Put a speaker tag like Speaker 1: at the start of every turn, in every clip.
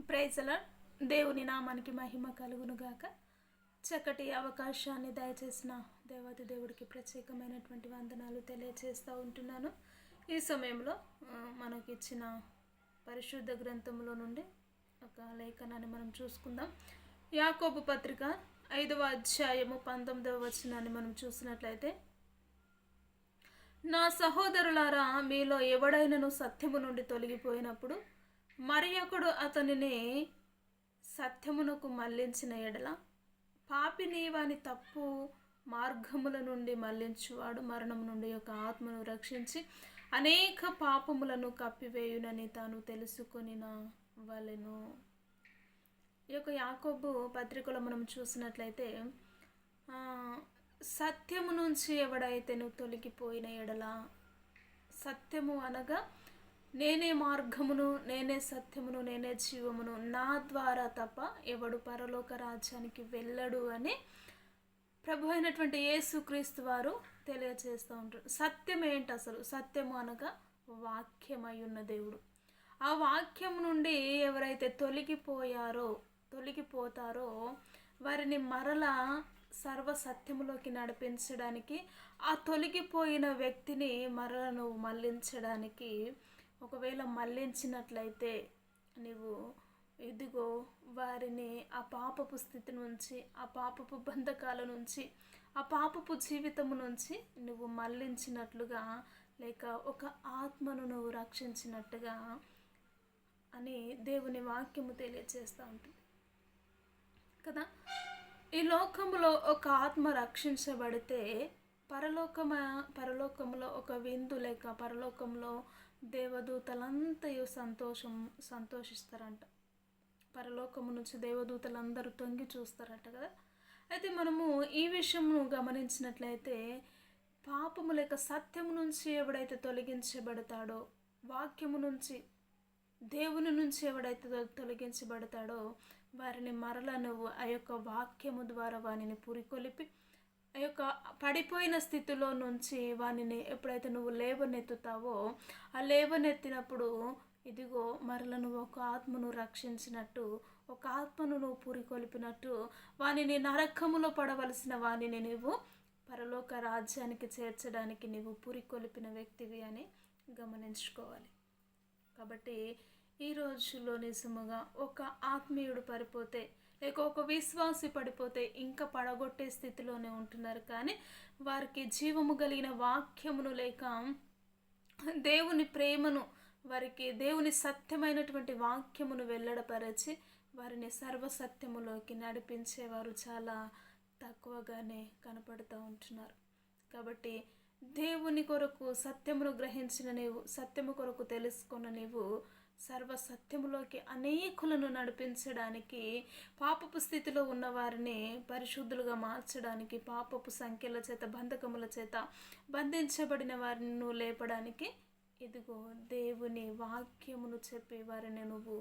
Speaker 1: Praise lord. దేవుని నామానికి మహిమ కలుగును గాక. చక్కటి అవకాశాన్ని దయచేసిన దేవాది దేవుడికి ప్రత్యేకమైనటువంటి వందనాలు తెలియజేస్తూ ఉంటున్నాను. ఈ సమయంలో మనకిచ్చిన పరిశుద్ధ గ్రంథంలో నుండి ఒక లేఖనాన్ని మనం చూసుకుందాం. యాకోబు పత్రిక 5వ అధ్యాయము 19వ వచనాన్ని మనం చూసినట్లయితే, నా సహోదరులారా, మీలో ఎవడైనను సత్యము నుండి తొలగిపోయినప్పుడు మరి ఒకడు అతనిని సత్యమునకు మళ్లించిన ఎడల, పాపిని వాని తప్పు మార్గముల నుండి మళ్లించువాడు మరణం నుండి యొక్క ఆత్మను రక్షించి అనేక పాపములను కప్పివేయునని తాను తెలుసుకొనిన వలెను. ఈ యొక్క యాకోబు పత్రికలో మనం చూసినట్లయితే, సత్యము నుంచి ఎవడైతే నువ్వు తొలగిపోయిన ఎడల, సత్యము అనగా నేనే మార్గమును, నేనే సత్యమును, నేనే జీవమును, నా ద్వారా తప్ప ఎవడు పరలోక రాజ్యానికి వెళ్ళడు అని ప్రభు అయినటువంటి యేసుక్రీస్తు వారు తెలియజేస్తూ ఉంటారు. సత్యం ఏంటి అసలు? సత్యము అనగా వాక్యమై ఉన్న దేవుడు. ఆ వాక్యం నుండి ఎవరైతే తొలగిపోతారో వారిని మరలా సర్వసత్యములోకి నడిపించడానికి, ఆ తొలగిపోయిన వ్యక్తిని మరలా నువ్వు మళ్లించడానికి, ఒకవేళ మళ్లించినట్లయితే నీవు ఇదిగో వారిని ఆ పాపపు స్థితి నుంచి, ఆ పాపపు బంధకాల నుంచి, ఆ పాపపు జీవితము నుంచి నువ్వు మళ్లించినట్లుగా, లేక ఒక ఆత్మను నువ్వు రక్షించినట్టుగా అని దేవుని వాక్యము తెలియజేస్తూ ఉంటుంది కదా. ఈ లోకంలో ఒక ఆత్మ రక్షించబడితే పరలోకంలో ఒక విందు, లేక పరలోకంలో దేవదూతలంతయు సంతోషిస్తారంట. పరలోకము నుంచి దేవదూతలందరూ తొంగి చూస్తారట కదా. అయితే మనము ఈ విషయము గమనించినట్లయితే, పాపము లేక సత్యము నుంచి ఎవడైతే తొలగించబడతాడో, వాక్యము నుంచి, దేవుని నుంచి ఎవడైతే తొలగించబడతాడో వారిని మరల నువ్వు ఆ యొక్క వాక్యము ద్వారా వారిని పురికొలిపి, ఆ యొక్క పడిపోయిన స్థితిలో నుంచి వానిని ఎప్పుడైతే నువ్వు లేవనెత్తుతావో, ఆ లేవనెత్తినప్పుడు ఇదిగో మరల నువ్వు ఒక ఆత్మను రక్షించినట్టు, ఒక ఆత్మను నువ్వు పురికొలిపినట్టు, వానిని నరకములో పడవలసిన వానిని నువ్వు పరలోక రాజ్యానికి చేర్చడానికి నువ్వు పురికొలిపిన వ్యక్తివి అని గమనించుకోవాలి. కాబట్టి ఈ రోజుల్లో నిజముగా ఒక ఆత్మీయుడు పడిపోతే, లేక ఒక విశ్వాసి పడిపోతే ఇంకా పడగొట్టే స్థితిలోనే ఉంటున్నారు. కానీ వారికి జీవము కలిగిన వాక్యమును, లేక దేవుని ప్రేమను, వారికి దేవుని సత్యమైనటువంటి వాక్యమును వెల్లడపరచి వారిని సర్వసత్యములోకి నడిపించేవారు చాలా తక్కువగానే కనపడుతూ ఉంటున్నారు. కాబట్టి దేవుని కొరకు సత్యమును గ్రహించిన నీవు, సత్యము కొరకు తెలుసుకున్న నీవు సర్వసత్యములోకి అనేకులను నడిపించడానికి, పాపపు స్థితిలో ఉన్న వారిని పరిశుద్ధులుగా మార్చడానికి, పాపపు సంఖ్యల చేత, బంధకముల చేత బంధించబడిన వారిని నువ్వు లేపడానికి, ఇదిగో దేవుని వాక్యమును చెప్పి వారిని నువ్వు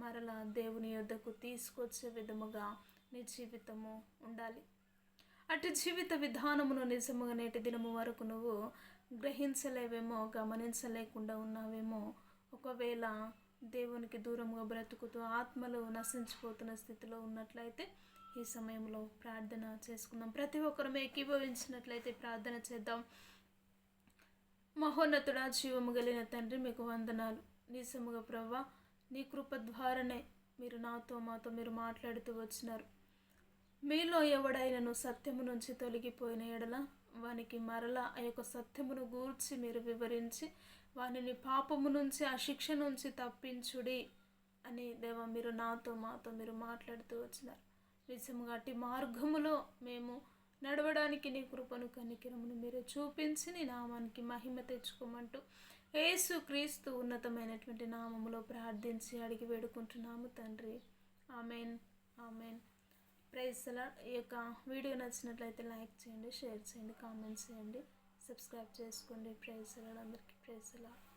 Speaker 1: మరలా దేవుని యొద్దకు తీసుకొచ్చే విధముగా నీ జీవితము ఉండాలి. అటు జీవిత విధానమును నిజముగా నేటి దినము వరకు నువ్వు గ్రహించలేవేమో, గమనించలేకుండా ఉన్నావేమో. ఒకవేళ దేవునికి దూరంగా బ్రతుకుతూ ఆత్మలు నశించిపోతున్న స్థితిలో ఉన్నట్లయితే ఈ సమయంలో ప్రార్థన చేసుకుందాం. ప్రతి ఒక్కరూ ఏకీభవించినట్లయితే ప్రార్థన చేద్దాం. మహోన్నతుడా, జీవము కలిగిన తండ్రి, మీకు వందనాలు. నిజముగా ప్రభువా, నీ కృప ద్వారానే మీరు మాతో మీరు మాట్లాడుతూ వచ్చినారు. మీలో ఎవడైనను సత్యము నుంచి తొలగిపోయిన ఎడల వానికి మరలా ఆ యొక్క సత్యమును గూర్చి మీరు వివరించి వానిని పాపము నుంచి, ఆ శిక్ష నుంచి తప్పించుడి అని దేవా మీరు మాతో మీరు మాట్లాడుతూ వచ్చినారు. నిజముగా అట్టి మార్గములో మేము నడవడానికి నీ కృపను, కనికరమును మీరు చూపించి నీ నామానికి మహిమ తెచ్చుకోమంటూ యేసుక్రీస్తు ఉన్నతమైనటువంటి నామములో ప్రార్థించి అడిగి వేడుకుంటున్నాము తండ్రి. Amen, amen. Praise the lord. ఈ యొక్క వీడియో నచ్చినట్లయితే లైక్ చేయండి, షేర్ చేయండి, కామెంట్స్ చేయండి, సబ్స్క్రైబ్ చేసుకోండి. Praise the lord. అందరికీ ప్రైజ్ ది లార్డ్.